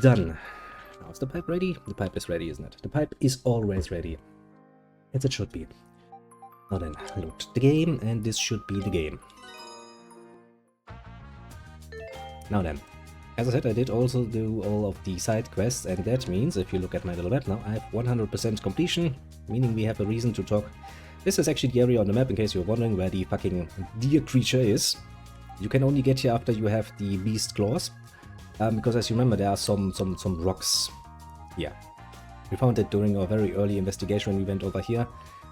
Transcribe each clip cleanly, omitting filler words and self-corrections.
Done. Now is the pipe ready? The pipe is ready, isn't it? The pipe is always ready. As it should be. Now then, load the game, and this should be the game. Now then, as I said, I did also do all of the side quests, and that means, if you look at my little map now, I have 100% completion, meaning we have a reason to talk. This is actually the area on the map, in case you're wondering where the fucking deer creature is. You can only get here after you have the beast claws, because as you remember, there are some rocks here. We found that during our very early investigation when we went over here.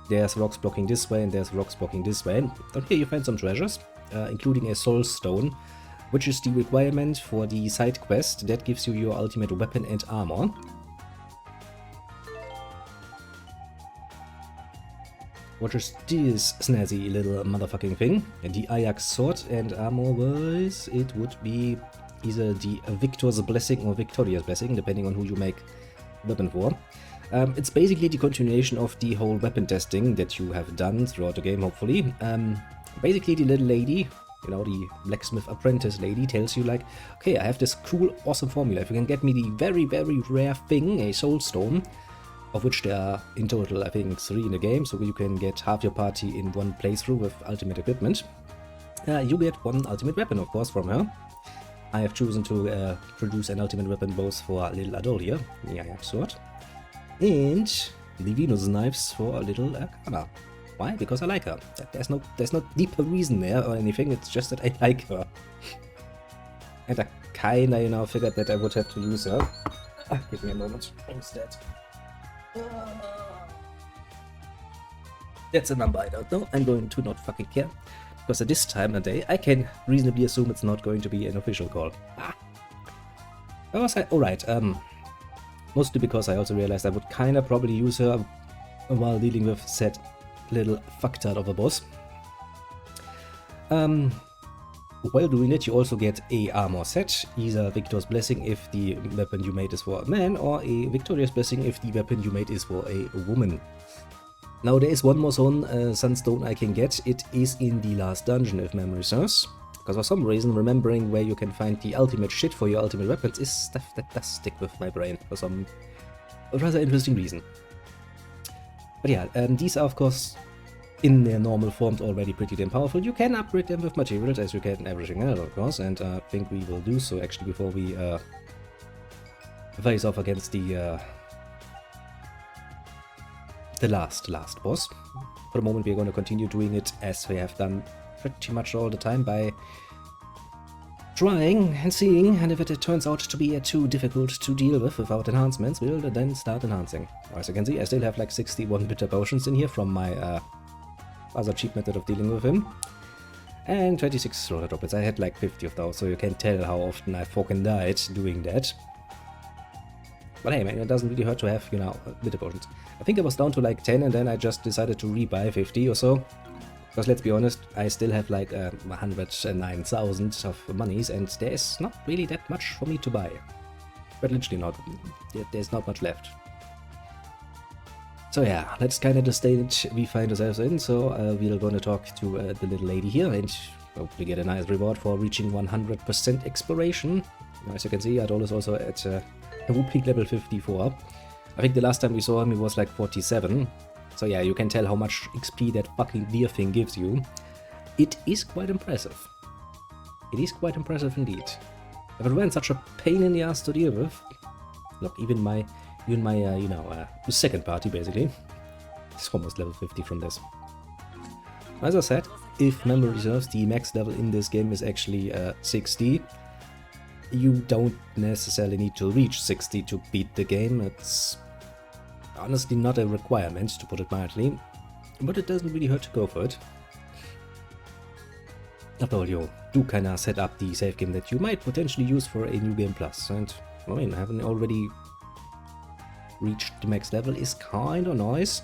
There's rocks blocking this way and there's rocks blocking this way. And down here you find some treasures, including a soul stone, which is the requirement for the side quest that gives you your ultimate weapon and armor. Which is this snazzy little motherfucking thing. And the Ajax sword, and armor-wise it would be either the Victor's Blessing or Victoria's Blessing, depending on who you make weapon for. It's basically the continuation of the whole weapon testing that you have done throughout the game, hopefully. Basically, the little lady, you know, the blacksmith apprentice lady, tells you like, okay, I have this cool, awesome formula. If you can get me the very, very rare thing, a soul stone, of which there are in total, I think, 3 in the game, so you can get half your party in one playthrough with ultimate equipment. You get one ultimate weapon, of course, from her. I have chosen to produce an ultimate weapon both for little Adol here, the Ajax sword, and the Venus knives for little Kana. Why? Because I like her. There's no deeper reason there or anything, it's just that I like her. And I kinda, you know, figured that I would have to use her. Give me a moment. Instead. That's a number I don't know. I'm going to not fucking care. Because at this time of day, I can reasonably assume it's not going to be an official call. Alright, mostly because I also realized I would kinda probably use her while dealing with said little fucktard of a boss. While doing it, you also get a armor set, either Victor's Blessing if the weapon you made is for a man, or a Victoria's Blessing if the weapon you made is for a woman. Now there is one more sunstone I can get. It is in the last dungeon, if memory serves. Because for some reason, remembering where you can find the ultimate shit for your ultimate weapons is stuff that does stick with my brain for some rather interesting reason. But yeah, these are of course in their normal forms already pretty damn powerful. You can upgrade them with materials as you can everything else, of course, and I think we will do so actually before we face off against the last boss. For the moment, we're going to continue doing it as we have done pretty much all the time by trying and seeing, and if it turns out to be too difficult to deal with without enhancements, we'll then start enhancing. As you can see, I still have like 61 bitter potions in here from my other cheap method of dealing with him, and 26 slaughter droplets. I had like 50 of those, so you can tell how often I fucking died doing that. But hey man, it doesn't really hurt to have, you know, bitter potions. I think I was down to like 10 and then I just decided to rebuy 50 or so. Because let's be honest, I still have like 109,000 of monies and there's not really that much for me to buy. But literally not. There's not much left. So yeah, that's kind of the stage we find ourselves in. So we're going to talk to the little lady here and hopefully get a nice reward for reaching 100% exploration. As you can see, Adol is also at whooping level 54. I think the last time we saw him he was like 47. So yeah, you can tell how much XP that fucking deer thing gives you. It is quite impressive. It is quite impressive indeed. If it weren't such a pain in the ass to deal with, look, even my you know, second party basically, it's almost level 50 from this. As I said, if memory serves, the max level in this game is actually 60. You don't necessarily need to reach 60 to beat the game. It's honestly not a requirement, to put it mildly, but it doesn't really hurt to go for it. After all, you do kinda set up the save game that you might potentially use for a New Game Plus, and I mean, having already reached the max level is kinda nice,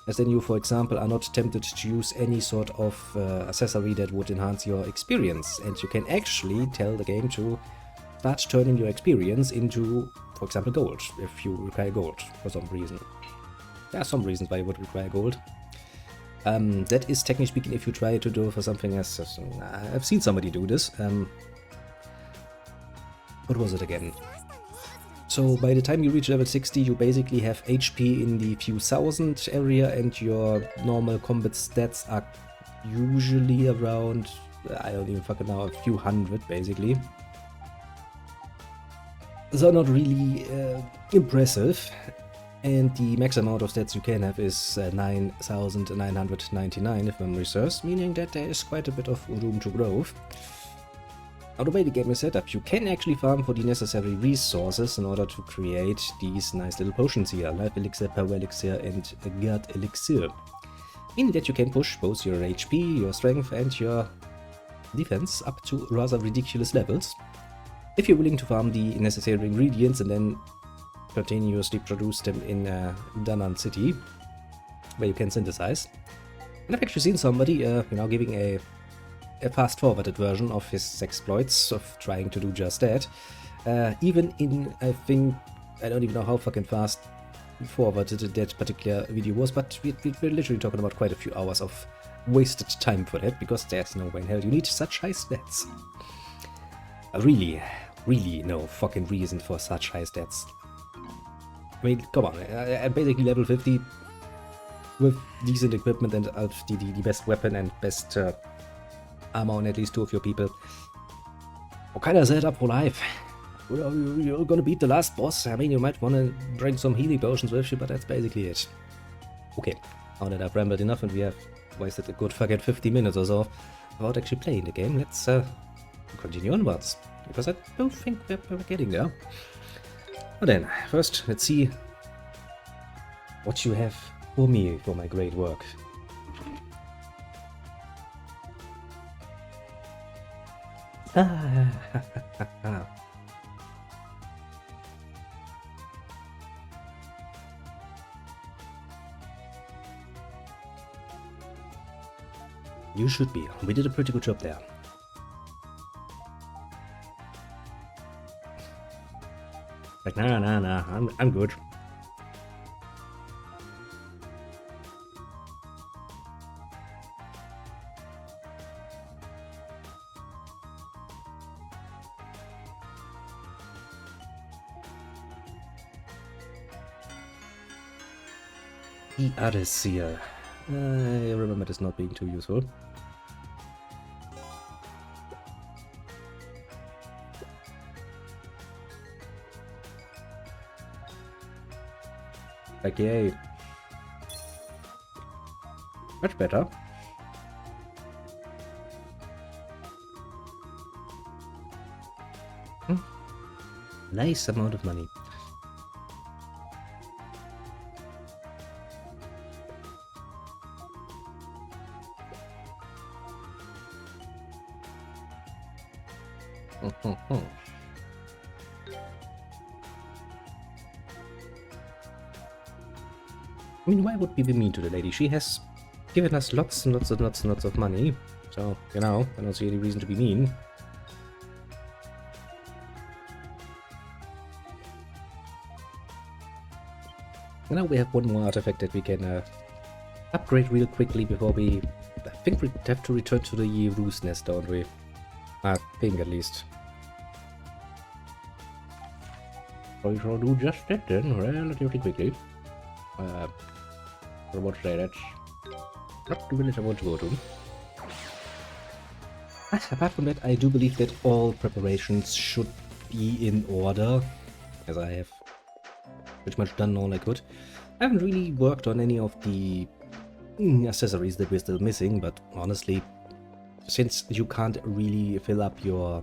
as then you, for example, are not tempted to use any sort of accessory that would enhance your experience, and you can actually tell the game to start turning your experience into, for example, gold, if you require gold for some reason. There are some reasons why you would require gold. That is technically speaking if you try to do for something as I've seen somebody do this. What was it again? So by the time you reach level 60, you basically have HP in the few thousand area, and your normal combat stats are usually around, I don't even fucking know, a few hundred basically. So not really impressive. And the max amount of stats you can have is 9,999 if memory serves, meaning that there is quite a bit of room to grow. Now the way the game is set up, you can actually farm for the necessary resources in order to create these nice little potions here, Life Elixir, Power Elixir and God Elixir. Meaning that you can push both your HP, your strength and your defense up to rather ridiculous levels, if you're willing to farm the necessary ingredients and then continuously produce them in Danan City, where you can synthesize. And I've actually seen somebody, giving a fast-forwarded version of his exploits of trying to do just that. Even in, I think, I don't even know how fucking fast forwarded that particular video was, but we're literally talking about quite a few hours of wasted time for that, because there's no way in hell you need such high stats. Really no fucking reason for such high stats. I mean, come on, I'm basically level 50 with decent equipment and the best weapon and best armor on at least 2 of your people. What kind of setup for life? You're gonna beat the last boss. I mean, you might want to bring some healing potions with you, but that's basically it. Okay, now that I've rambled enough and we have wasted a good fucking 50 minutes or so without actually playing the game, let's continue onwards, because I don't think we're getting there. Well then, first, let's see what you have for me for my great work. You should be. We did a pretty good job there. Like, nah, I'm good. The other seal. I remember this not being too useful. Like, yay. Much better. Nice amount of money. I mean, why would we be mean to the lady? She has given us lots and lots and lots and lots of money. So, you know, I don't see any reason to be mean. And now we have one more artifact that we can upgrade real quickly before we... I think we have to return to the roost nest, don't we? I think, at least. So we shall do just that then, relatively quickly. I want to say that's not the village I want to go to. Apart from that, I do believe that all preparations should be in order, as I have pretty much done all I could. I haven't really worked on any of the accessories that we're still missing, but honestly, since you can't really fill up your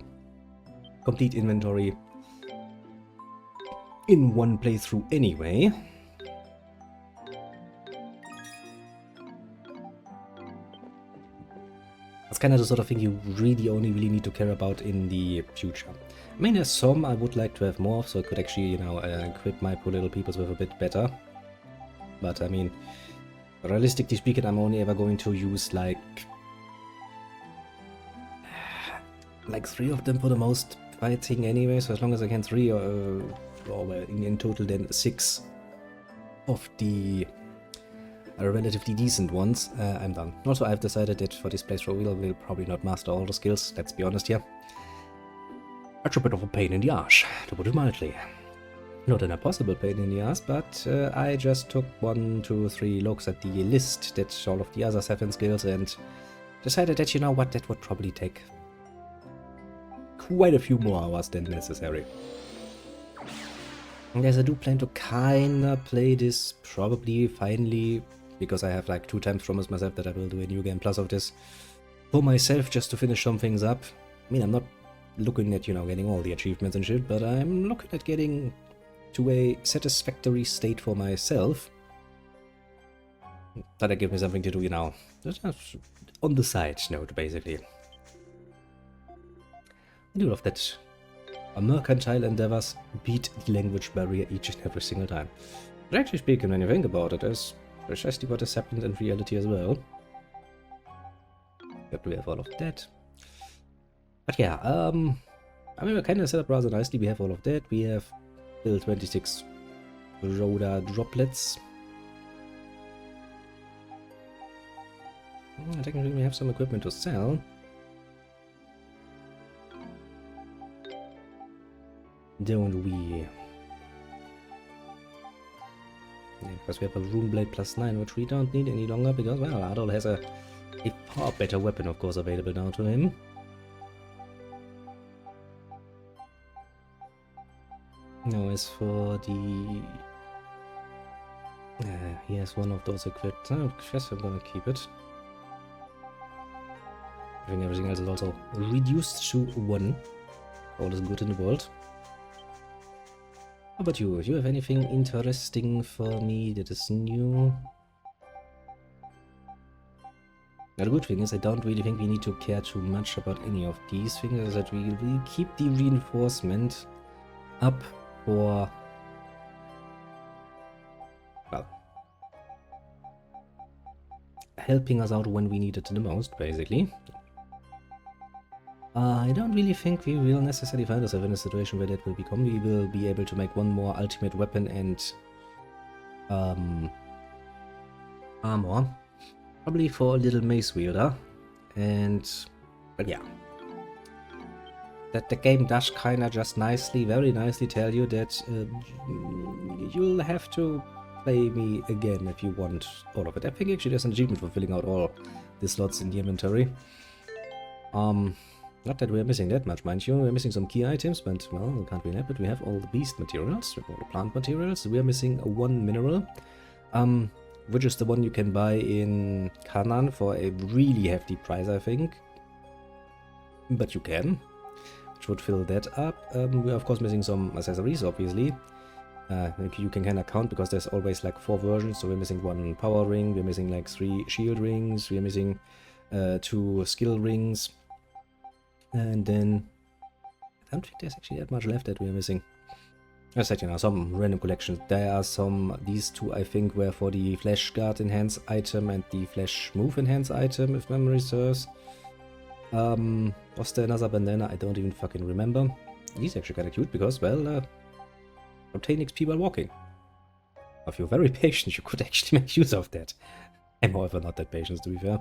complete inventory in one playthrough anyway, that's kind of the sort of thing you really only need to care about in the future. I mean, there's some I would like to have more of, so I could actually, you know, equip my poor little peoples with a bit better. But I mean, realistically speaking, I'm only ever going to use like 3 of them for the most fighting anyway, so as long as I can 3 or well, in total then 6 of the relatively decent ones, I'm done. Also, I've decided that for this playthrough we'll probably not master all the skills, let's be honest here. That's a bit of a pain in the arse, to put it mildly. Not an impossible pain in the ass, but I just took 1, 2, 3 looks at the list that all of the others have in skills and decided that, you know what, that would probably take quite a few more hours than necessary. And as I do plan to kinda play this probably finally, because I have like 2 times promised myself that I will do a New Game Plus of this for myself just to finish some things up. I mean, I'm not looking at, you know, getting all the achievements and shit, but I'm looking at getting to a satisfactory state for myself. That'll give me something to do, you know, on the side note, basically. I do love that mercantile endeavors beat the language barrier each and every single time. But actually speaking, when you think about it, is precisely what has happened in reality as well. But we have all of that. But yeah, I mean, we're kind of set up rather nicely. We have all of that. We have still 26 Rhoda droplets. Technically, we have some equipment to sell. Don't we? Yeah, because we have a Rune Blade +9, which we don't need any longer, because, well, Adol has a far better weapon, of course, available now to him. Now, as for the... he has one of those equipped. I guess I'm gonna keep it. I think everything else is also reduced to 1. All is good in the world. How about you? Do you have anything interesting for me that is new? Now, the good thing is I don't really think we need to care too much about any of these things, that we will keep the reinforcement up for, well, helping us out when we need it the most, basically. I don't really think we will necessarily find ourselves in a situation where that will become. We will be able to make one more ultimate weapon and armor. Probably for a little mace wielder. And, but yeah. That the game does kinda just nicely, very nicely tell you that you'll have to play me again if you want all of it. I think actually there's an achievement for filling out all the slots in the inventory. Not that we're missing that much, mind you. We're missing some key items, but, well, we can't really help it. We have all the beast materials, we have all the plant materials. We are missing 1 mineral, which is the one you can buy in Canaan for a really hefty price, I think. But you can, which would fill that up. We're, of course, missing some accessories, obviously. You can kind of count, because there's always like 4 versions. So we're missing 1 power ring, we're missing like 3 shield rings, we're missing 2 skill rings. And then, I don't think there's actually that much left that we're missing. I said, you know, some random collections. There are some, these 2 I think were for the Flash Guard Enhance item and the Flash Move Enhance item, if memory serves. Was there another bandana? I don't even fucking remember. These are actually kind of cute because, well, obtain XP while walking. If you're very patient, you could actually make use of that. I'm however not that patient, to be fair.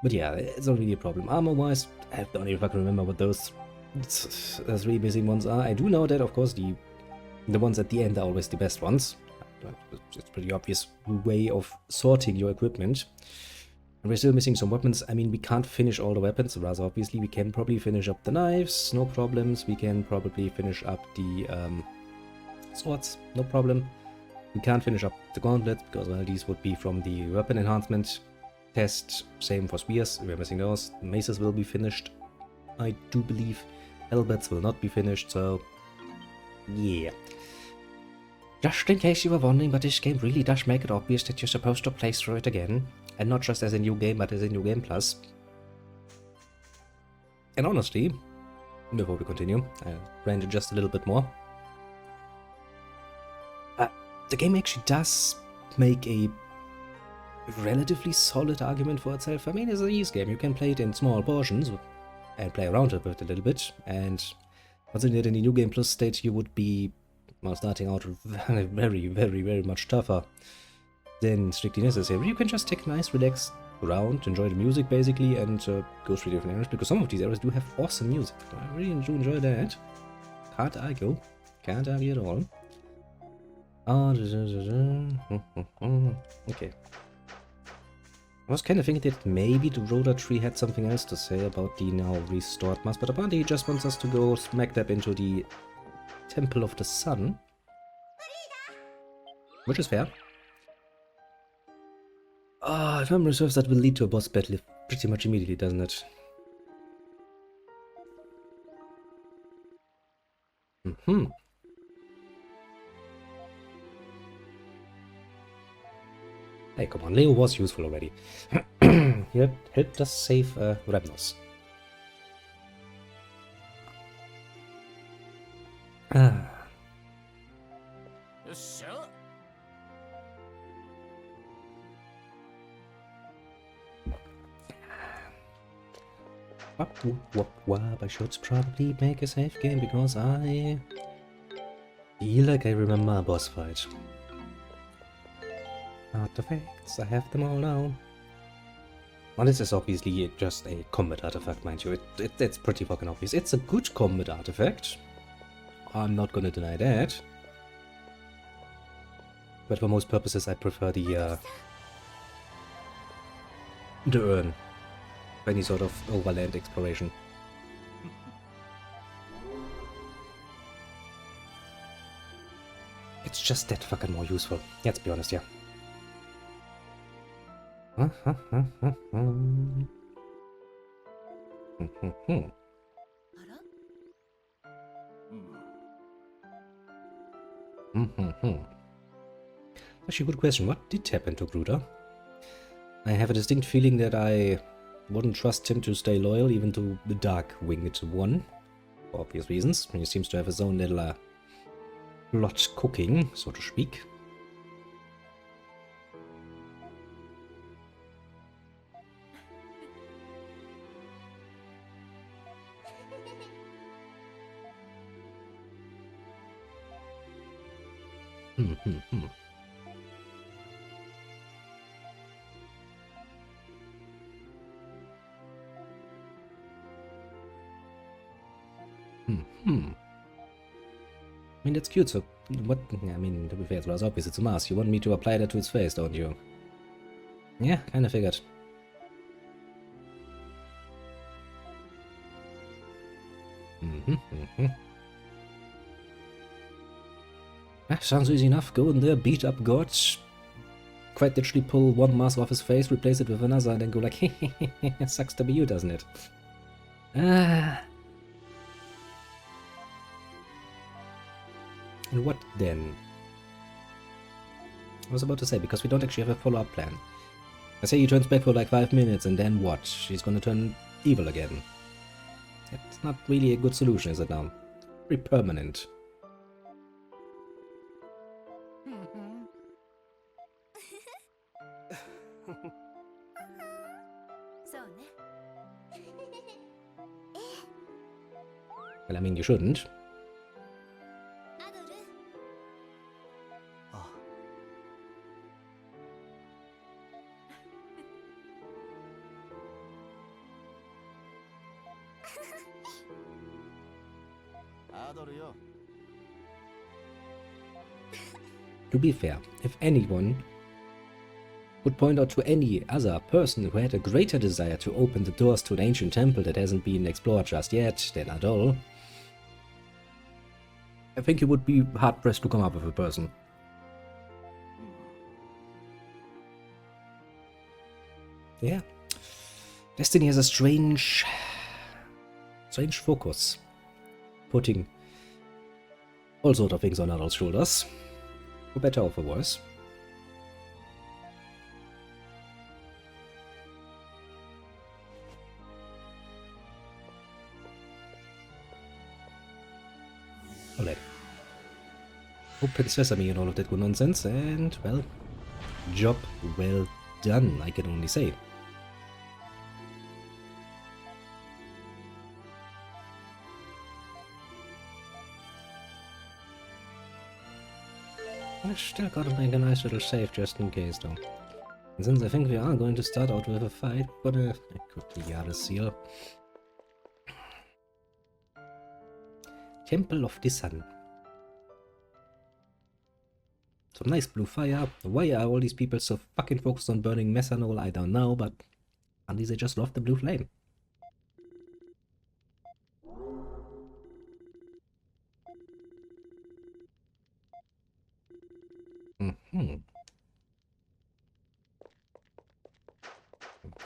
But yeah, it's not really a problem. Armor-wise, I don't even fucking remember what those 3 missing ones are. I do know that, of course, the ones at the end are always the best ones. It's a pretty obvious way of sorting your equipment. And we're still missing some weapons. I mean, we can't finish all the weapons, rather obviously. We can probably finish up the knives, no problems. We can probably finish up the swords, no problem. We can't finish up the gauntlets, because, well, these would be from the weapon enhancement test. Same for spears, we're missing those. Maces will be finished, I do believe. Helmets will not be finished, so yeah. Just in case you were wondering, but this game really does make it obvious that you're supposed to play through it again. And not just as a new game, but as a new game plus. And honestly, before we continue, I'll rant just a little bit more. The game actually does make a relatively solid argument for itself. I mean, it's an easy game. You can play it in small portions and play around with it a little bit. And considering that in the New Game Plus state you would be, well, starting out very, very, very much tougher than strictly necessary. You can just take a nice, relaxed round, enjoy the music basically, and go through different areas, because some of these areas do have awesome music. I really do enjoy that. Can't argue. Can't argue at all. Oh, okay. I was kind of thinking that maybe the Rhoda tree had something else to say about the now restored mask, but apparently he just wants us to go smack dab into the Temple of the Sun. Which is fair. Ah, if memory serves, that will lead to a boss battle pretty much immediately, doesn't it? Mm-hmm. Hey, come on, Leo was useful already. He helped us save Ravnos. Ah. I should probably make a save game because I feel like I remember a boss fight. Artifacts, I have them all now. Well, this is obviously just a combat artifact, mind you. It's pretty fucking obvious. It's a good combat artifact. I'm not gonna deny that. But for most purposes, I prefer the urn. For any sort of overland exploration. It's just that fucking more useful. Let's be honest, yeah. Actually, good question. What did happen to Gruder? I have a distinct feeling that I wouldn't trust him to stay loyal even to the Dark Winged One. For obvious reasons. He seems to have his own little plot cooking, so to speak. I mean, that's cute, so what? I mean, to be fair, it's rather obvious, it's a mask. You want me to apply that to his face, don't you? Yeah, kinda figured. Sounds easy enough. Go in there, beat up gods, quite literally pull one mask off his face, replace it with another, and then go like, hehehe, sucks to be you, doesn't it? Ah. And what then? I was about to say, because we don't actually have a follow-up plan. I say he turns back for like 5 minutes, and then what? She's gonna turn evil again. It's not really a good solution, is it now? Very permanent. Well, I mean, you shouldn't. To be fair, if anyone would point out to any other person who had a greater desire to open the doors to an ancient temple that hasn't been explored just yet than Adol, I think you would be hard-pressed to come up with a person. Yeah. Destiny has a strange focus. Putting all sort of things on Adol's shoulders. For better or for worse. Alright. Open sesame and all of that good nonsense, and, well, job well done, I can only say. I still gotta make a nice little save just in case, though. And since I think we are going to start out with a fight, but I quickly got a seal. Temple of the Sun. some nice blue fire. Why are all these people so fucking focused on burning methanol? I don't know, but at least they just love the blue flame.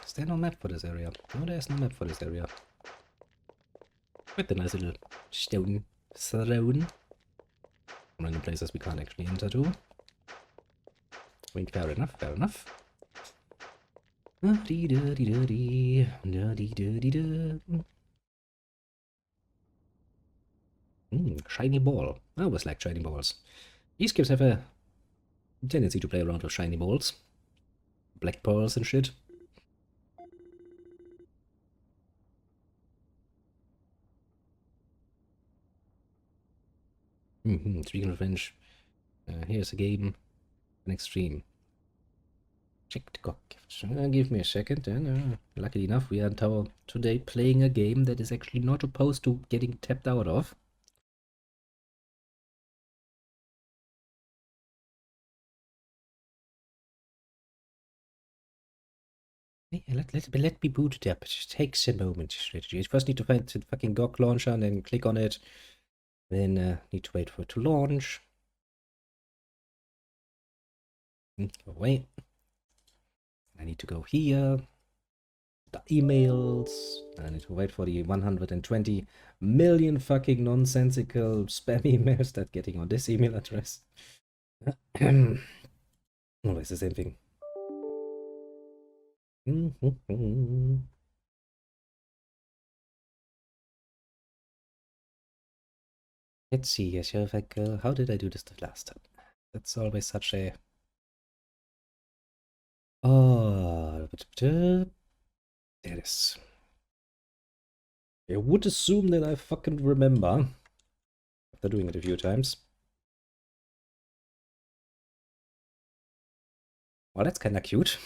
Is there no map for this area? No, there's no map for this area. With the nice little stone throne. Random places we can't actually enter to. I mean, fair enough, fair enough. Shiny ball. I always like shiny balls. These games have a tendency to play around with shiny balls. Black pearls and shit. Speaking of French, here's a game. An extreme. Check the god gift. Give me a second. Luckily enough, we are today playing a game that is actually not opposed to getting tapped out of. Hey, let me boot it up. It takes a moment. You first need to find the fucking GOG launcher and then click on it. Then need to wait for it to launch. Wait. I need to go here. The emails. I need to wait for the 120 million fucking nonsensical spam emails that getting on this email address. Always the same thing. Let's see, yes, you're like, how did I do this the last time? That's always such a... Oh, there it is. I would assume that I fucking remember after doing it a few times. Well, that's kinda cute.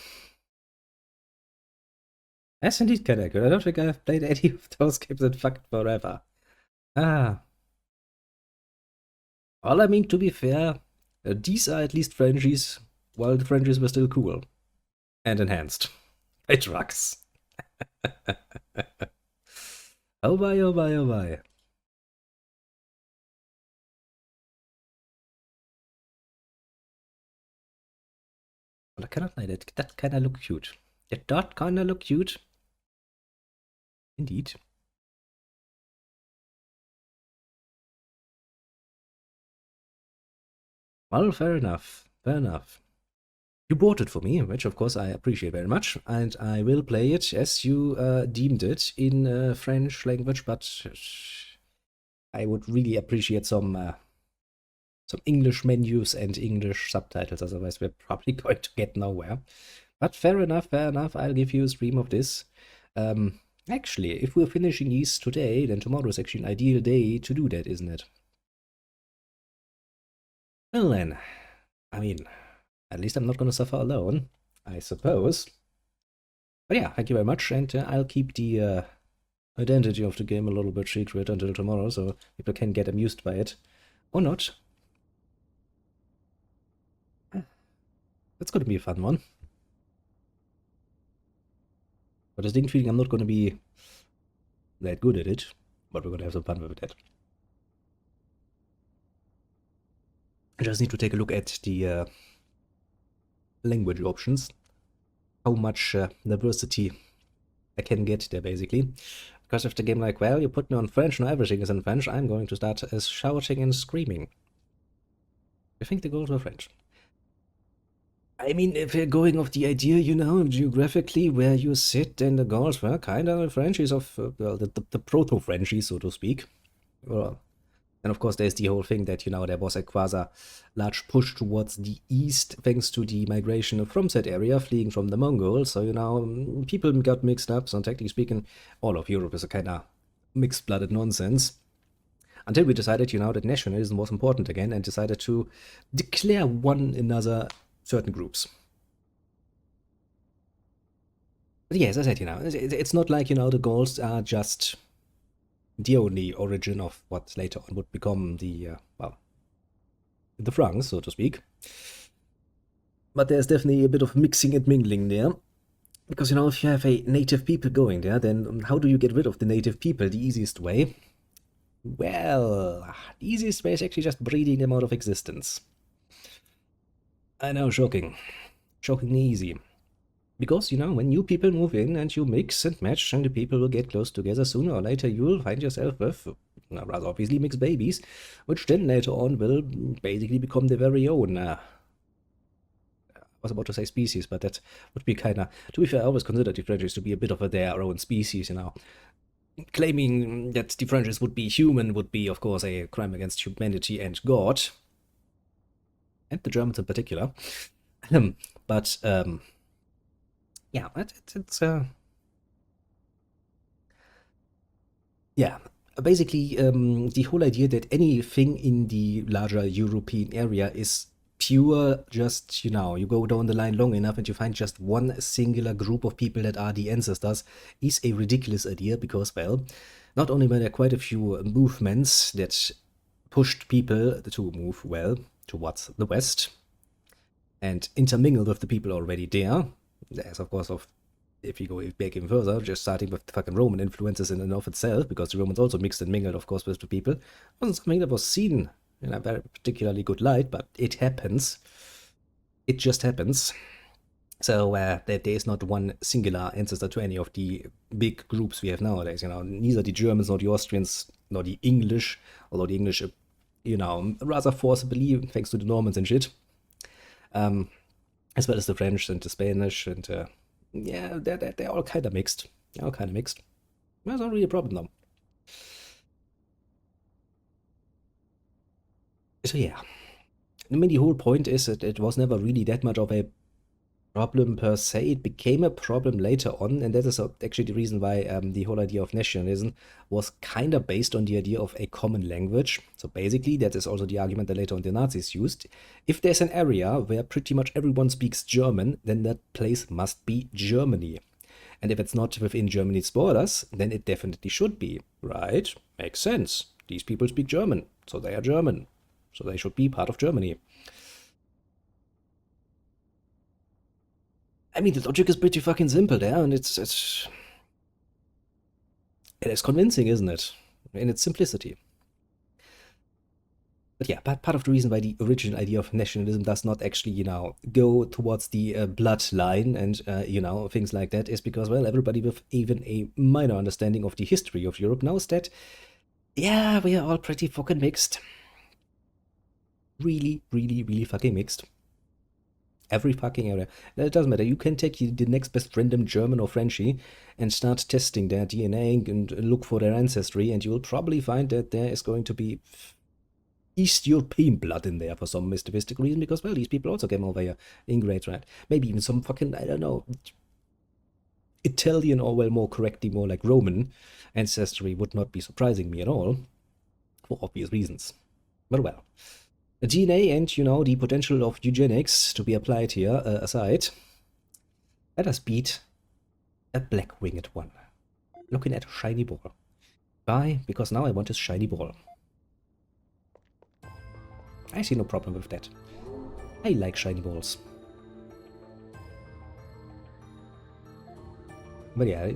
That's indeed kinda good. I don't think I've played any of those games in fucking forever. Ah. Well, I mean, to be fair, these are at least Frenchies, while the Frenchies were still cool. And enhanced. By drugs. Oh my, oh my, oh my. Well, I cannot lie, that kinda look cute. It does kinda look cute. Indeed. Well, fair enough. Fair enough. You bought it for me, which of course I appreciate very much, and I will play it as you deemed it in French language, but I would really appreciate some English menus and English subtitles, otherwise we're probably going to get nowhere. But fair enough, I'll give you a stream of this. Actually, if we're finishing these today, then tomorrow is actually an ideal day to do that, isn't it? Well then, I mean, at least I'm not going to suffer alone, I suppose. But yeah, thank you very much, and I'll keep the identity of the game a little bit secret until tomorrow, so people can get amused by it. Or not. That's going to be a fun one. But I think feeling I'm not going to be that good at it, but we're going to have some fun with that. I just need to take a look at the language options, how much diversity I can get there, basically. Because if the game like, well, you put me on French, now everything is in French, I'm going to start shouting and screaming. I think the goals were French. I mean, if we're going off the idea, you know, geographically where you sit, then the goals were kind of Frenchies of, well, the proto-Frenchies, so to speak. Well, and of course, there's the whole thing that, you know, there was a quasi large push towards the east thanks to the migration from that area, fleeing from the Mongols. So, you know, people got mixed up. So, technically speaking, all of Europe is a kind of mixed-blooded nonsense. Until we decided, you know, that nationalism was important again and decided to declare one another certain groups. But yeah, as I said, you know, it's not like, you know, the Gauls are just the only origin of what later on would become the, well, the Franks, so to speak. But there's definitely a bit of mixing and mingling there. Because, you know, if you have a native people going there, then how do you get rid of the native people? The easiest way? Well, the easiest way is actually just breeding them out of existence. I know, shocking. Shockingly easy. Because, you know, when new people move in and you mix and match and the people will get close together, sooner or later you'll find yourself with, rather obviously, mixed babies, which then later on will basically become their very own, I was about to say species, but that would be kinda, to be fair, I always consider the Frenchies to be a bit of their own species, you know. Claiming that the Frenchies would be human would be, of course, a crime against humanity and God, and the Germans in particular. But, yeah, it's yeah, basically, the whole idea that anything in the larger European area is pure, just, you know, you go down the line long enough and you find just one singular group of people that are the ancestors is a ridiculous idea because, well, not only were there quite a few movements that pushed people to move, well, towards the west and intermingle with the people already there. There's, of course, if you go back even further, just starting with the fucking Roman influences in and of itself, because the Romans also mixed and mingled, of course, with the people. It wasn't something that was seen in a very particularly good light, but it happens. It just happens. So there is not one singular ancestor to any of the big groups we have nowadays. You know, neither the Germans nor the Austrians nor the English, although the English, you know, rather forcibly, thanks to the Normans and shit, as well as the French and the Spanish, and yeah, they're all kind of mixed. They're all kind of mixed. That's not really a problem though. So yeah, I mean, the whole point is that it was never really that much of a problem per se. It became a problem later on, and that is actually the reason why the whole idea of nationalism was kind of based on the idea of a common language. So basically, that is also the argument that later on the Nazis used. If there's an area where pretty much everyone speaks German, then that place must be Germany. And if it's not within Germany's borders, then it definitely should be, right? Makes sense. These people speak German, so they are German. So they should be part of Germany. I mean, the logic is pretty fucking simple there, and it is convincing, isn't it? In its simplicity. But yeah, part of the reason why the original idea of nationalism does not actually, you know, go towards the bloodline and, you know, things like that is because, well, everybody with even a minor understanding of the history of Europe knows that, yeah, we are all pretty fucking mixed. Really, really, really fucking mixed. Every fucking area. It doesn't matter. You can take the next best random German or Frenchie and start testing their DNA and look for their ancestry, and you will probably find that there is going to be East European blood in there for some mystical reason, because, well, these people also came over here in great right? Maybe even some fucking, I don't know, Italian or, well, more correctly, more like Roman ancestry would not be surprising me at all, for obvious reasons. But well. DNA and, you know, the potential of eugenics to be applied here aside, let us beat a black-winged one. Looking at a shiny ball. Why? Because now I want this shiny ball. I see no problem with that. I like shiny balls. But yeah,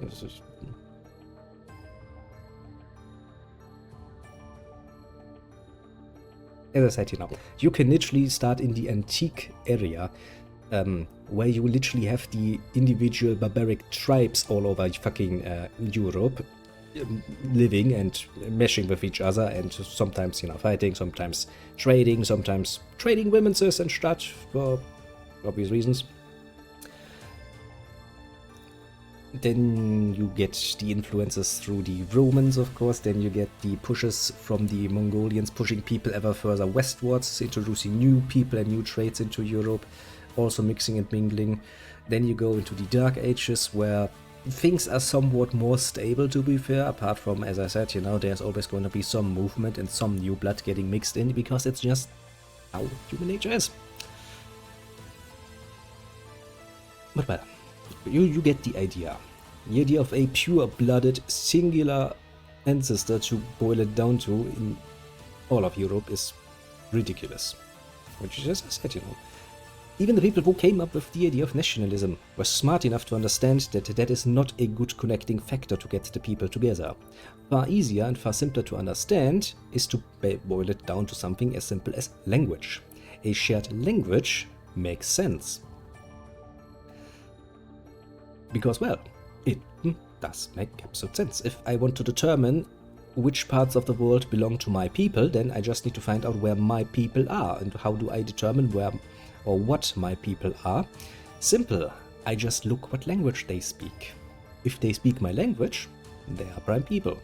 as I said, you know, you can literally start in the antique area, where you literally have the individual barbaric tribes all over fucking Europe, living and meshing with each other, and sometimes, you know, fighting, sometimes trading women's and stuff for obvious reasons. Then you get the influences through the Romans, of course. Then you get the pushes from the Mongolians pushing people ever further westwards, introducing new people and new traits into Europe, also mixing and mingling. Then you go into the Dark Ages, where things are somewhat more stable, to be fair, apart from, as I said, you know, there's always going to be some movement and some new blood getting mixed in, because it's just how human nature is. But well, you get the idea. The idea of a pure-blooded, singular ancestor, to boil it down to, in all of Europe is ridiculous. Which is, as I said, you know, Even the people who came up with the idea of nationalism were smart enough to understand that that is not a good connecting factor to get the people together. Far easier and far simpler to understand is to boil it down to something as simple as language. A shared language makes sense. Because, well, it does make absolute sense. If I want to determine which parts of the world belong to my people, then I just need to find out where my people are. And how do I determine where or what my people are? Simple. I just look what language they speak. If they speak my language, they are prime people.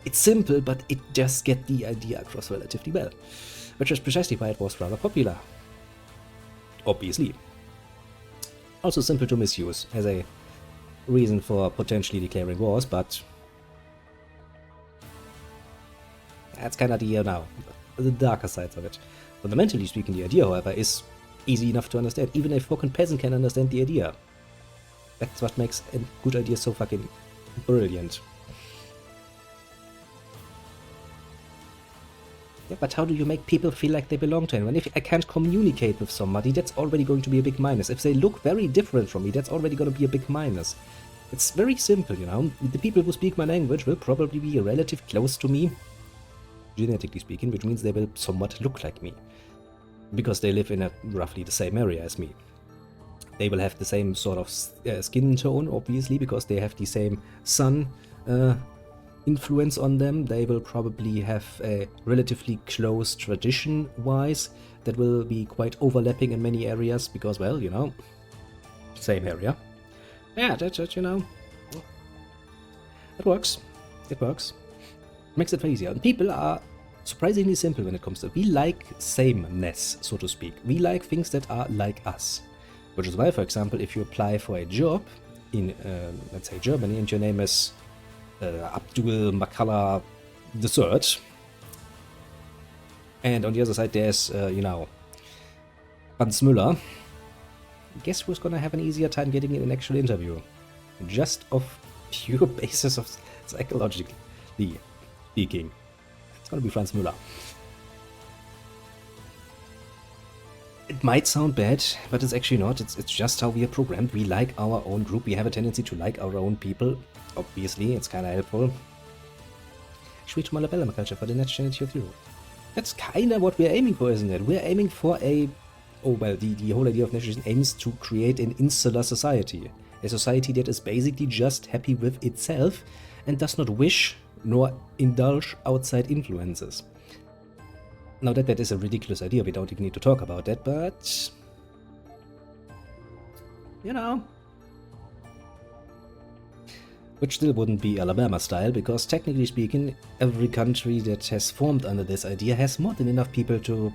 It's simple, but it just gets the idea across relatively well, which is precisely why it was rather popular. Obviously. Also simple to misuse as a reason for potentially declaring wars, but that's kind of the darker sides of it. Fundamentally speaking, the idea, however, is easy enough to understand. Even a fucking peasant can understand the idea. That's what makes a good idea so fucking brilliant. Yeah, but how do you make people feel like they belong to anyone? If I can't communicate with somebody, that's already going to be a big minus. If they look very different from me, that's already going to be a big minus. It's very simple, you know. The people who speak my language will probably be relatively close to me, genetically speaking, which means they will somewhat look like me, because they live in roughly the same area as me. They will have the same sort of skin tone, obviously, because they have the same sun influence on them. They will probably have a relatively close tradition-wise that will be quite overlapping in many areas, because, well, you know, same area. Yeah, that you know, it works. It works. Makes it very easier. And people are surprisingly simple when it comes to. We like sameness, so to speak. We like things that are like us. Which is why, for example, if you apply for a job in, let's say, Germany, and your name is Abdul Makalla III, and on the other side there's, you know, Hans Müller, guess who's gonna have an easier time getting in an actual interview? Just off pure basis of psychologically speaking. It's gonna be Franz Müller. It might sound bad, but it's actually not. It's just how we are programmed. We like our own group. We have a tendency to like our own people. Obviously, it's kind of helpful. Sweet Malabella culture for the next generation of Europe. That's kind of what we're aiming for, isn't it? We're aiming for a... Oh, well, the whole idea of nationalism aims to create an insular society. A society that is basically just happy with itself and does not wish nor indulge outside influences. Now that is a ridiculous idea, we don't even need to talk about that, but... You know... Which still wouldn't be Alabama style, because technically speaking, every country that has formed under this idea has more than enough people to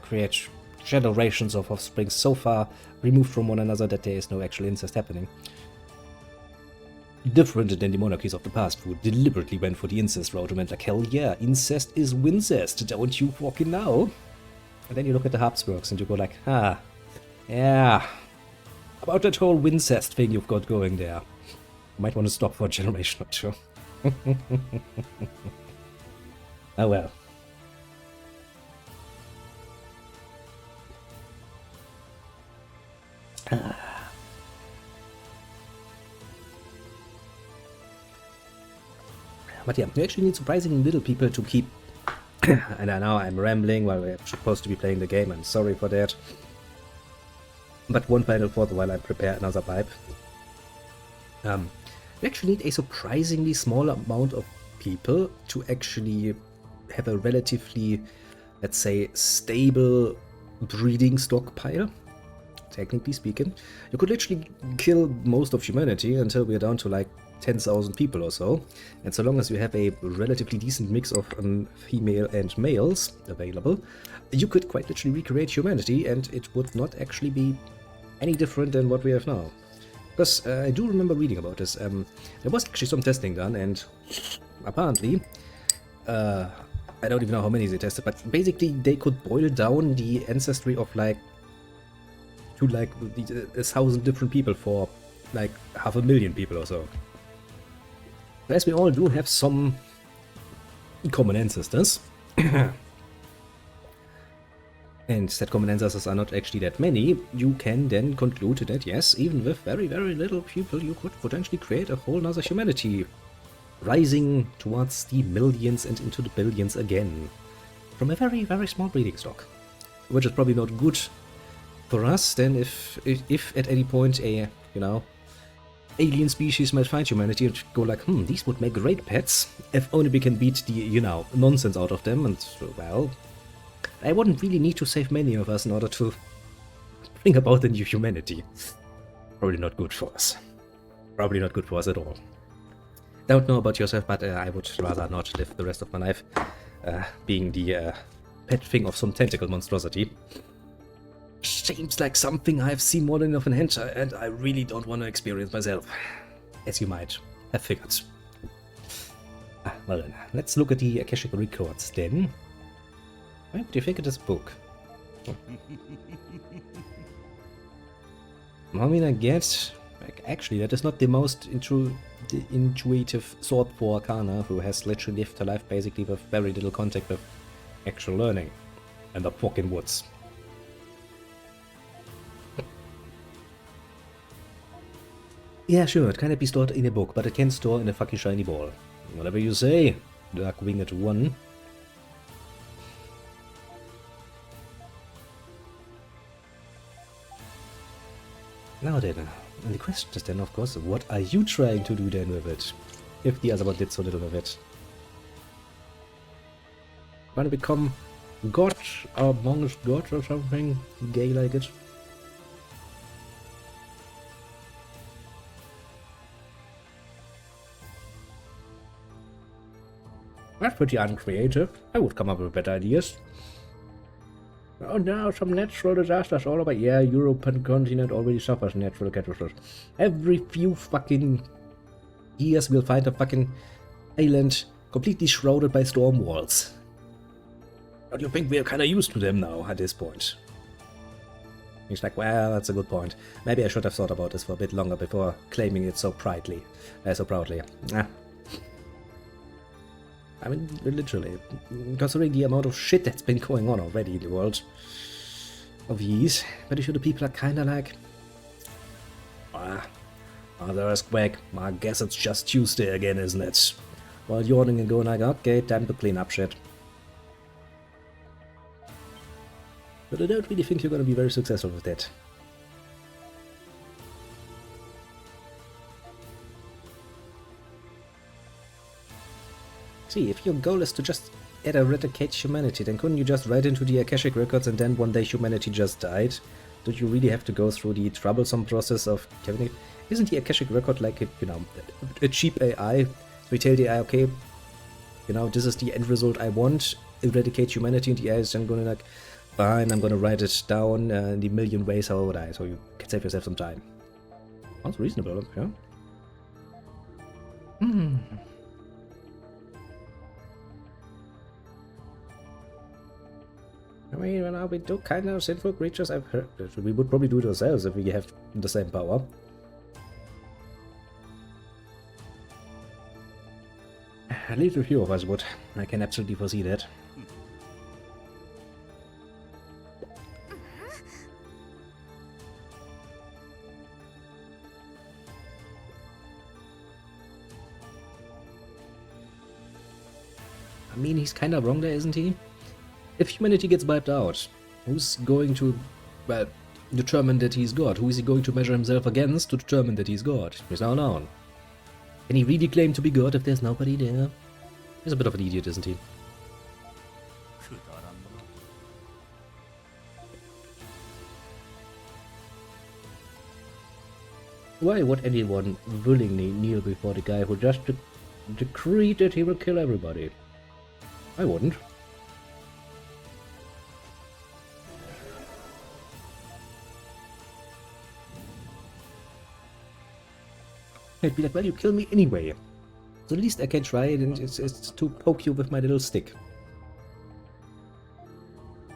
create generations of offspring so far removed from one another that there is no actual incest happening. Different than the monarchies of the past, who deliberately went for the incest route and went like, hell yeah, incest is wincest, don't you fucking know? And then you look at the Habsburgs and you go like, yeah, about that whole wincest thing you've got going there. You might want to stop for a generation or two. Oh well. But yeah, you actually need surprisingly little people to keep... And I know I'm rambling while we're supposed to be playing the game, I'm sorry for that. But one final thought while I prepare another pipe. You actually need a surprisingly small amount of people to actually have a relatively, let's say, stable breeding stockpile. Technically speaking. You could literally kill most of humanity until we're down to like 10,000 people or so, and so long as you have a relatively decent mix of female and males available, you could quite literally recreate humanity, and it would not actually be any different than what we have now. Because I do remember reading about this. There was actually some testing done, and apparently, I don't even know how many they tested, but basically they could boil down the ancestry of like to like 1,000 different people for like 500,000 people or so. As we all do have some common ancestors. And and that common ancestors are not actually that many, you can then conclude that yes, even with very, very little people, you could potentially create a whole nother humanity, rising towards the millions and into the billions again, from a very, very small breeding stock, which is probably not good for us. Then if at any point a, alien species might find humanity and go like, these would make great pets, if only we can beat the, nonsense out of them, and, well, I wouldn't really need to save many of us in order to bring about a new humanity. Probably not good for us. Probably not good for us at all. Don't know about yourself, but I would rather not live the rest of my life being the pet thing of some tentacle monstrosity. Seems like something I've seen more than enough in hentai, and I really don't want to experience myself, as you might have figured. Well then, let's look at the Akashic records then. What do you think of this book? I mean, I guess, actually, that is not the most intuitive sort for Arcana, who has literally lived her life basically with very little contact with actual learning, and the fucking woods. Yeah, sure, it cannot be stored in a book, but it can store in a fucking shiny ball. Whatever you say, Dark Winged One. Now then, and the question is then, of course, what are you trying to do then with it? If the other one did so little with it. Want to become God amongst gods or something gay like it? That's pretty uncreative. I would come up with better ideas. Oh no, some natural disasters all over. Yeah, European continent already suffers natural catastrophes. Every few fucking years we'll find a fucking island completely shrouded by storm walls. Don't you think we're kinda used to them now at this point? He's like, well, that's a good point. Maybe I should have thought about this for a bit longer before claiming it so proudly. So proudly. I mean, literally, considering the amount of shit that's been going on already in the world of years, pretty sure the people are kinda like, another earthquake, I guess it's just Tuesday again, isn't it? While yawning and going like, okay, time to clean up shit. But I don't really think you're gonna be very successful with that. See, if your goal is to just eradicate humanity, then couldn't you just write into the Akashic records and then one day humanity just died? Don't you really have to go through the troublesome process of having it? Isn't the Akashic record like, a cheap AI? So we tell the AI, okay, this is the end result I want, eradicate humanity, and the AI is then gonna like, fine, I'm gonna write it down in the million ways how I would die, so you can save yourself some time. Sounds reasonable, yeah? I mean, we do kind of sinful creatures. I've heard we would probably do it ourselves if we have the same power. At least a few of us would. I can absolutely foresee that. I mean, he's kind of wrong there, isn't he? If humanity gets wiped out, who's going to, well, determine that he's God? Who is he going to measure himself against to determine that he's God? He's now known. Can he really claim to be God if there's nobody there? He's a bit of an idiot, isn't he? Why would anyone willingly kneel before the guy who just decreed that he will kill everybody? I wouldn't. I'd be like, well, you kill me anyway. So at least I can try it, and it's to poke you with my little stick.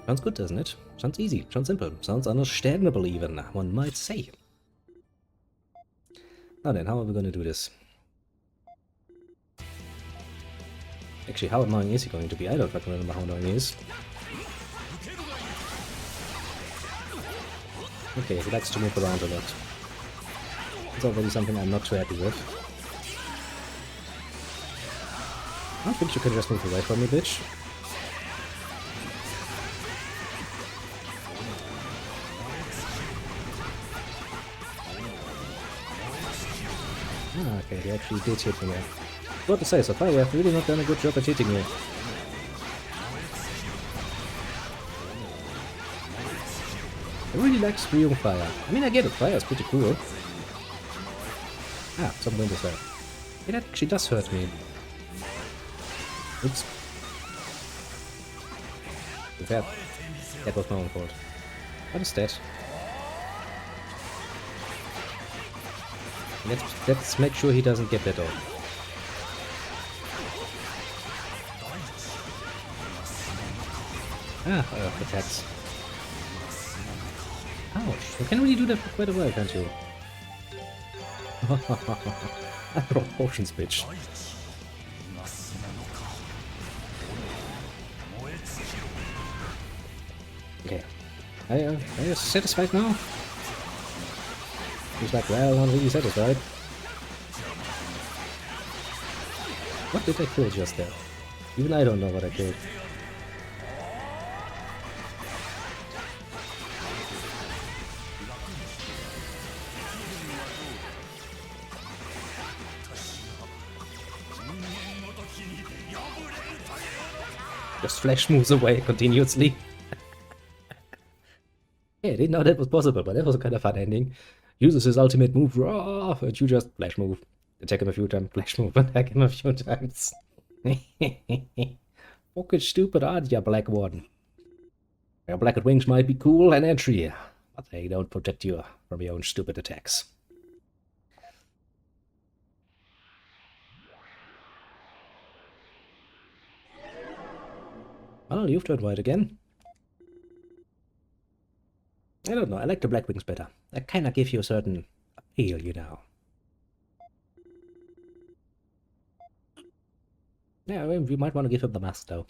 Sounds good, doesn't it? Sounds easy, sounds simple, sounds understandable even, one might say. Now then, how are we gonna do this? Actually, how annoying is he going to be? I don't fucking remember how annoying he is. Okay, he likes to move around a lot. It's already something I'm not too happy with. I don't think you can just move away from me, bitch. Ah, okay, he actually did hit me there. What to say, so far we have really not done a good job at hitting you. I really like spewing fire. I mean, I get it, fire is pretty cool. Ah, some wind as well. Yeah, that actually does hurt me. Oops. That was my own fault. What is that? Let's make sure he doesn't get that off. Ah, attacks. Ouch. You can really do that for quite a while, can't you? I throw potions, bitch. Okay. Are you satisfied now? He's like, well, not really satisfied. What did I kill just there? Even I don't know what I killed. Just flash moves away continuously. Hey, I didn't know that was possible, but that was a kind of fun ending. Uses his ultimate move, raw, and you just flash move. Attack him a few times, flash move, attack him a few times. Fucking stupid aren't ya, Black One? Your black wings might be cool and edgy, but they don't protect you from your own stupid attacks. Well, you've turned white again. I don't know, I like the black wings better. They kinda give you a certain appeal, you know. Yeah, well, we might want to give him the mask, though.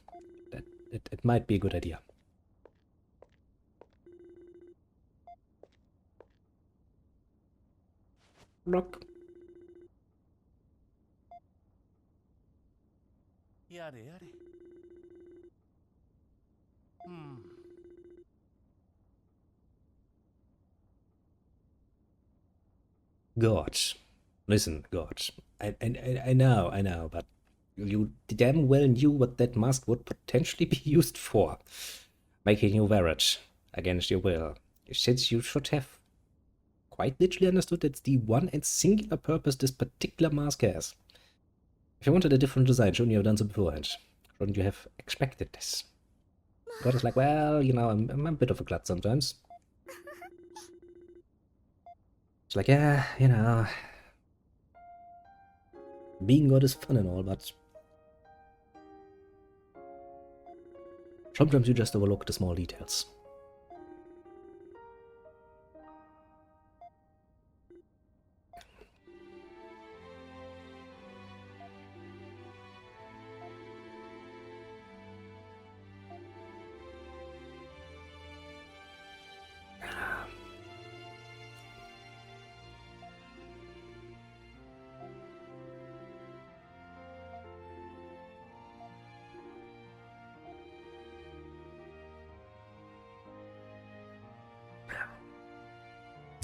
It might be a good idea. Rock. God. Listen, God. I know, but you damn well knew what that mask would potentially be used for. Making you wear it against your will. Since you should have quite literally understood that's the one and singular purpose this particular mask has. If you wanted a different design, shouldn't you have done so beforehand? Shouldn't you have expected this? God is like, well, you know, I'm a bit of a glut sometimes. It's like, yeah, you know, being God is fun and all, but sometimes you just overlook the small details.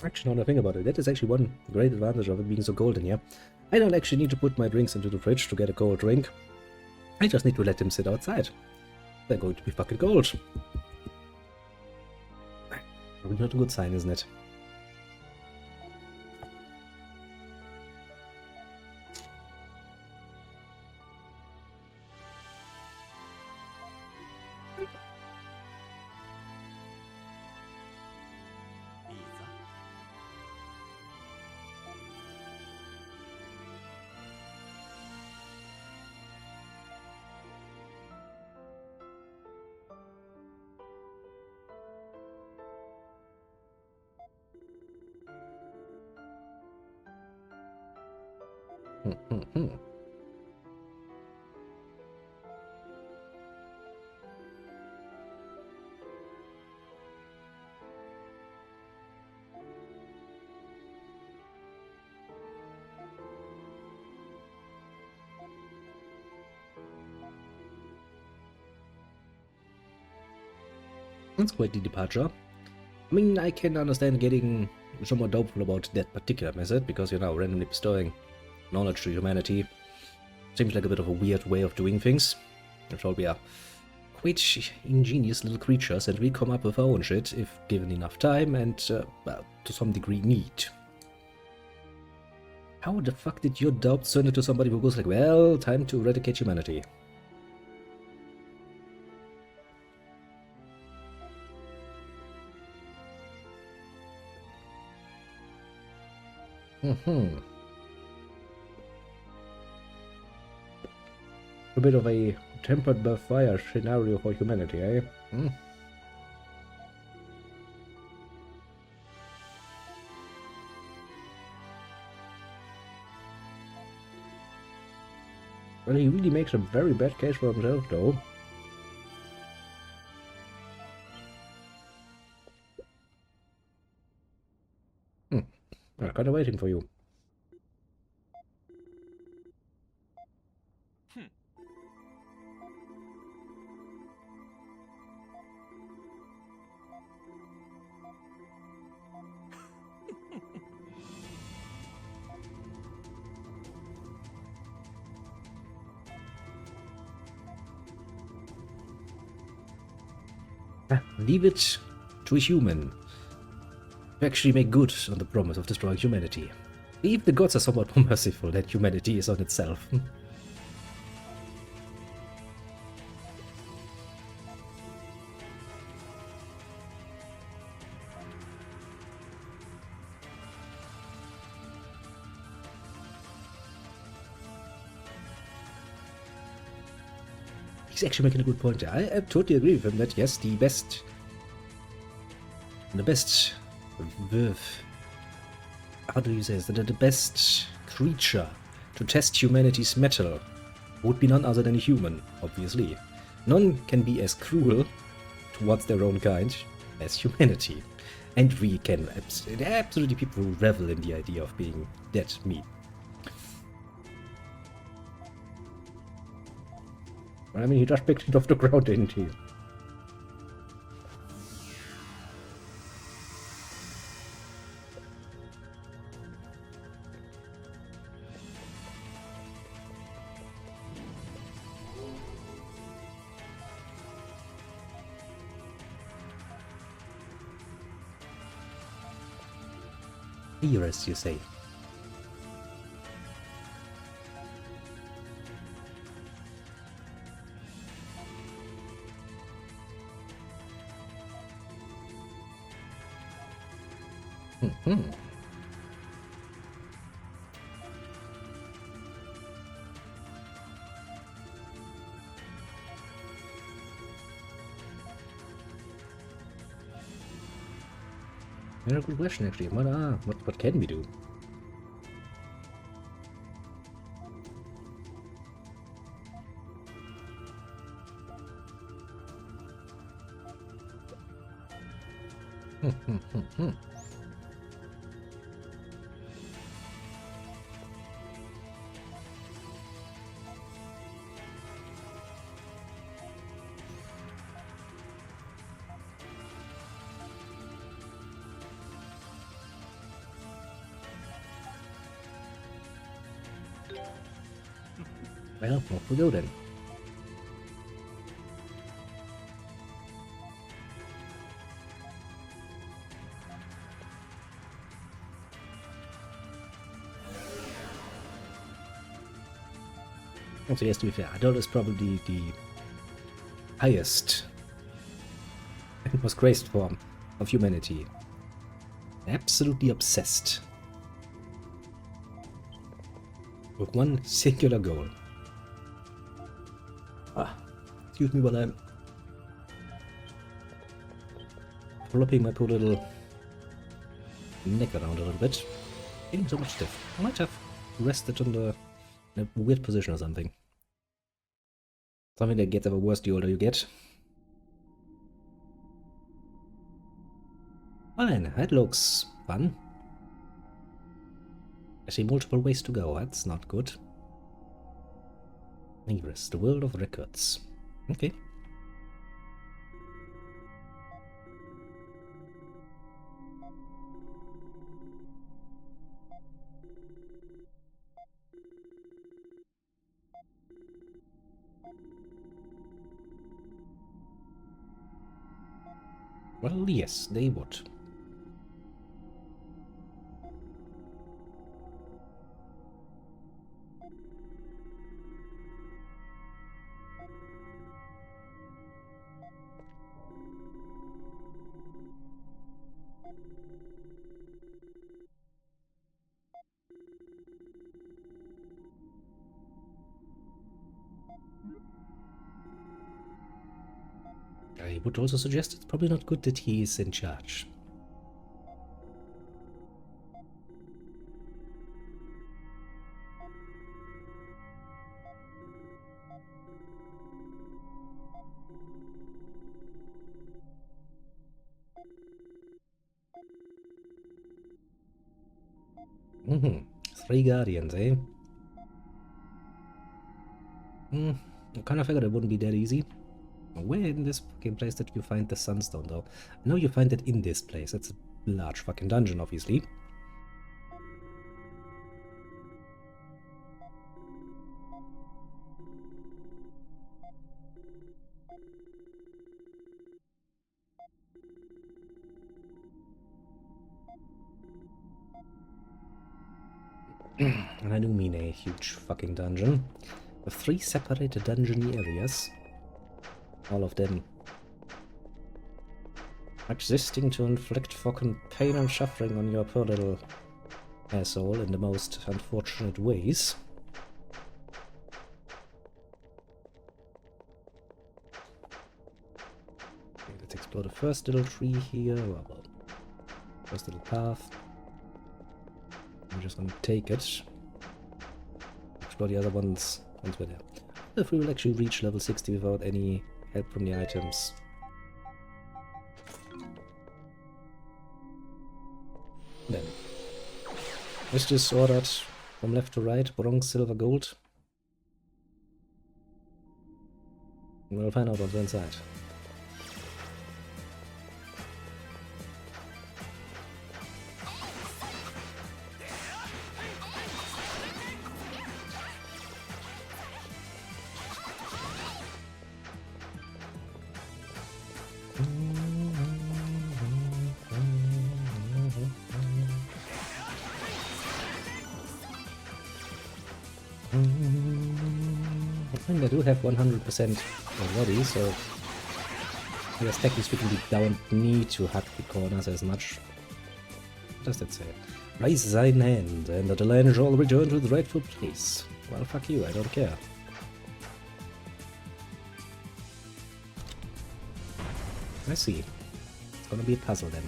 Actually, now that I think about it, that is actually one great advantage of it being so cold in here. I don't actually need to put my drinks into the fridge to get a cold drink. I just need to let them sit outside. They're going to be fucking cold. Probably not a good sign, isn't it? That's quite the departure. I mean, I can understand getting somewhat doubtful about that particular method, because, you know, randomly bestowing knowledge to humanity seems like a bit of a weird way of doing things. After all, we are quite ingenious little creatures, and we come up with our own shit if given enough time and, well, to some degree need. How the fuck did your doubts turn into somebody who goes like, well, time to eradicate humanity? A bit of a tempered by fire scenario for humanity, eh? Well, he really makes a very bad case for himself, though. I'm kinda waiting for you. Leave it to a human to actually make good on the promise of destroying humanity. If the gods are somewhat more merciful than humanity is on itself. He's actually making a good point. I totally agree with him that yes, the best, how do you say this? The best creature to test humanity's mettle would be none other than a human, obviously. None can be as cruel towards their own kind as humanity. And we can absolutely people who revel in the idea of being that mean. I mean, he just picked it off the ground, didn't he? Here, as you say. Very good question, actually. What can we do? Well, off we go then. Also, yes, to be fair, adult is probably the highest and most graced form of humanity. Absolutely obsessed with one singular goal. Excuse me while I'm flopping my poor little neck around a little bit. Getting so much stiff. I might have rested in a weird position or something. Something that gets ever worse the older you get. Fine, that looks fun. I see multiple ways to go, that's not good. Inncius, the world of records. Okay. Well, yes, they would. I would also suggest it's probably not good that he is in charge. Mm-hmm. 3 Guardians, eh? I kind of figured it wouldn't be that easy. Where in this fucking place did you find the Sunstone, though? I know you find it in this place. It's a large fucking dungeon, obviously. And I do mean a huge fucking dungeon. With 3 separated dungeon areas. All of them existing to inflict fucking pain and suffering on your poor little asshole in the most unfortunate ways. Okay, let's explore the first little tree here. Well, first little path. I'm just gonna take it. Explore the other ones once we're there. If we will actually reach level 60 without any help from the items. Then, is this ordered from left to right? Bronze, silver, gold? We'll find out what's inside. I do have 100% already, so I guess technically speaking we don't need to hug the corners as much. What does that say? Raise thine hand, and the land shall return to its rightful place. Well, fuck you, I don't care. I see. It's gonna be a puzzle then.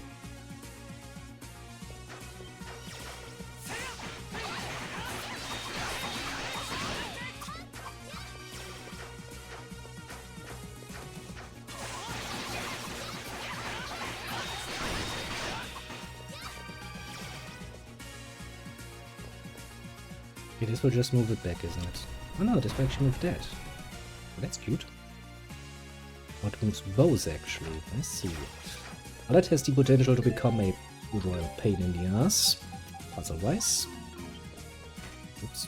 Okay, this will just move it back, isn't it? Oh no, this will actually move that. Oh, that's cute. What moves both, actually? I see. Well, that has the potential to become a royal pain in the ass. Puzzle-wise. Oops.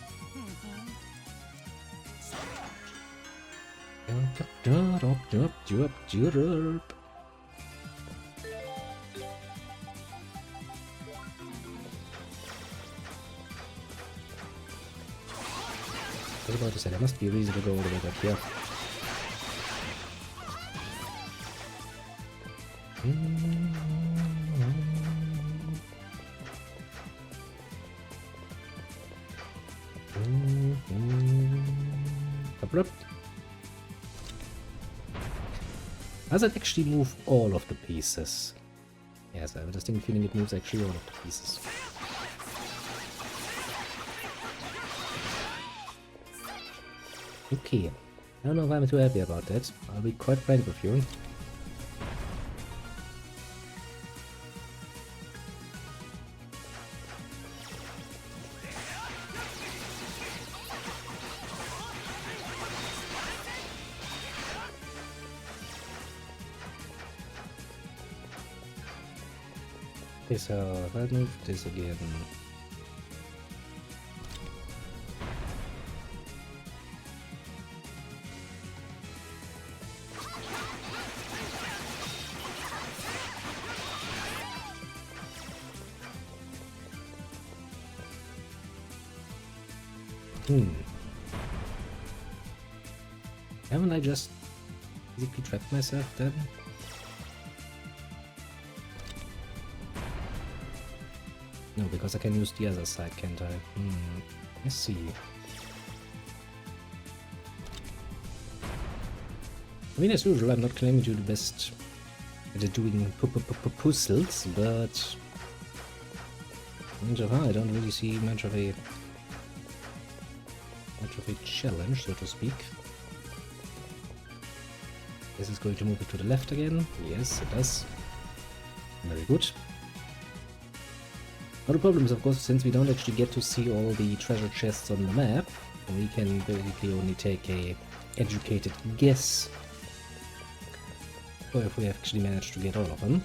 I was about to say, there must be a reason to go all the way back here. Does it actually move all of the pieces? Yes, I have a distinct feeling it moves actually all of the pieces. Okay, I don't know if I'm too happy about that. I'll be quite frank with you. Okay, so if I move this again. Haven't I just basically trapped myself then? No, because I can use the other side, can't I? Let's see. I mean, as usual, I'm not claiming to be the best at doing puzzles, but I don't really see much of a challenge, so to speak. This is going to move it to the left again. Yes, it does. Very good. Now the problem is, of course, since we don't actually get to see all the treasure chests on the map, we can basically only take a educated guess or if we actually manage to get all of them.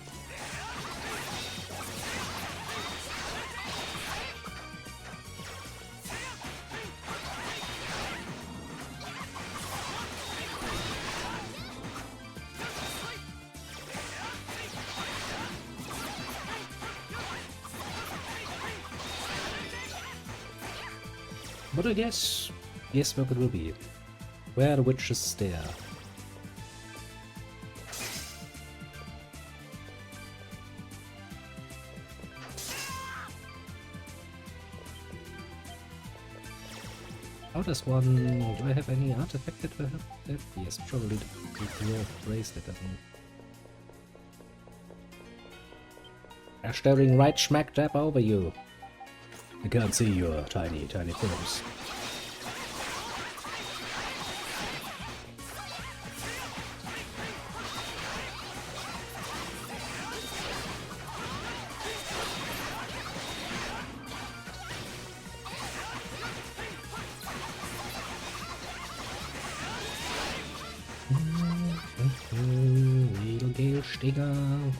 But I guess what it will be. Where the witches stare. How does one... do I have any artifact that will help that? Yes, probably the dwarf bracelet doesn't. They're staring right smack dab over you. I can't see your tiny thumbs. Little Gale Stinger.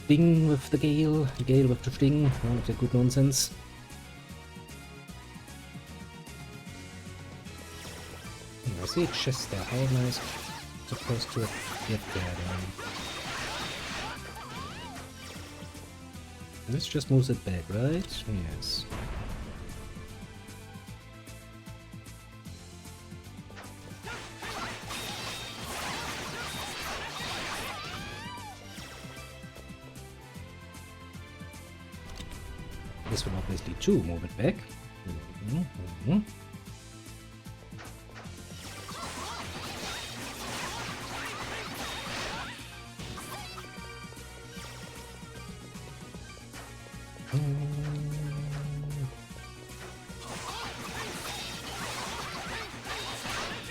Sting with the Gale with the Sting, all of the good nonsense. I see a chest there, how am I supposed to get there then? This just moves it back, right? Yes. This will obviously too move it back.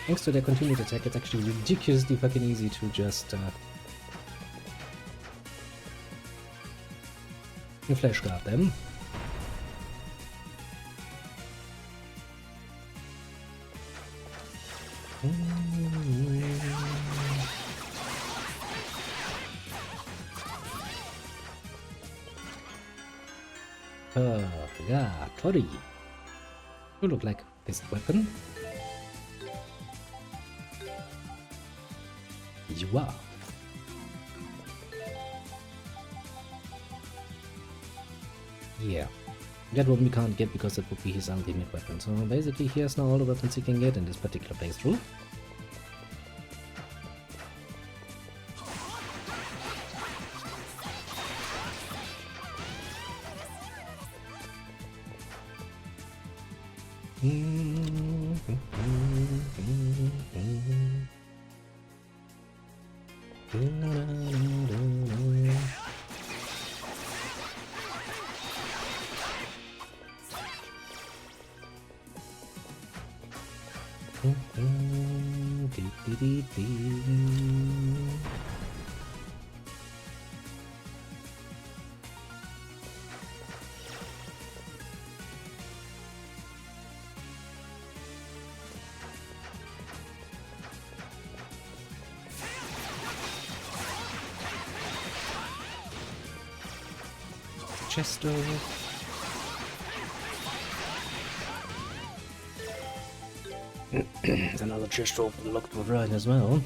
Thanks to their continued attack, it's actually ridiculously fucking easy to just flash guard them. Tori. You look like this weapon. You are. Yeah. That one we can't get because it would be his ultimate weapon. So basically he has now all the weapons he can get in this particular playthrough. Chest over. Another chest open locked with right as well.